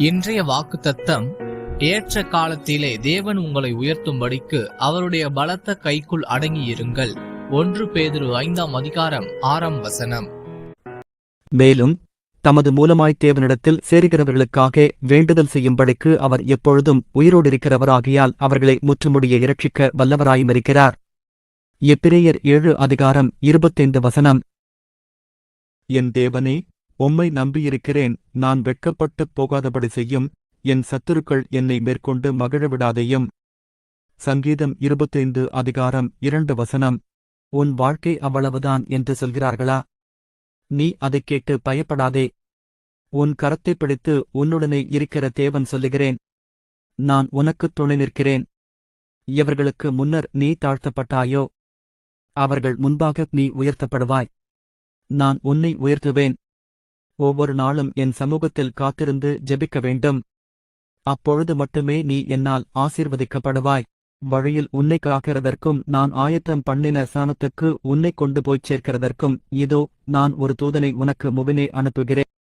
இன்றைய வாக்குத்தத்தம், ஏற்ற காலத்திலே தேவன் உங்களை உயர்த்தும்படிக்கு அவருடைய பலத்த கைக்குள் அடங்கியிருங்கள். 1 பேதுரு 5ஆம் அதிகாரம் 6ஆம் வசனம். மேலும் தமது மூலமாய் தேவனிடத்தில் சேருகிறவர்களுக்காக வேண்டுதல் செய்யும்படிக்கு அவர் எப்பொழுதும் உயிரோடிருக்கிறவராகியால் அவர்களை முற்றுமுடிய இரட்சிக்க வல்லவராயுமிருக்கிறார். எபிரேயர் 7 அதிகாரம் 25 வசனம். என் தேவனே, உம்மை நம்பியிருக்கிறேன், நான் வெட்கப்பட்டுப் போகாதபடி செய்யும், என் சத்துருக்கள் என்னை மேற்கொண்டு மகிழவிடாதேயும். சங்கீதம் 25 அதிகாரம் 2 வசனம். உன் வாழ்க்கை அவ்வளவுதான் என்று சொல்கிறார்களா? நீ அதைக் கேட்டு பயப்படாதே. உன் கரத்தைப் பிடித்து உன்னுடனே இருக்கிற தேவன் சொல்லுகிறேன், நான் உனக்குத் துணை நிற்கிறேன். இவர்களுக்கு முன்னர் நீ தாழ்த்தப்பட்டாயோ, அவர்கள் முன்பாக நீ உயர்த்தப்படுவாய். நான் உன்னை உயர்த்துவேன். ஒவ்வொரு நாளும் என் சமூகத்தில் காத்திருந்து ஜெபிக்க வேண்டும். அப்பொழுது மட்டுமே நீ என்னால் ஆசீர்வதிக்கப்படுவாய். வழியில் உன்னை காக்கிறதற்கும் நான் ஆயத்தம் பண்ணின ஸ்தானத்துக்கு உன்னை கொண்டு போய்ச் சேர்க்கிறதற்கும் இதோ நான் ஒரு தூதனை உனக்கு முபினே அனுப்புகிறேன்.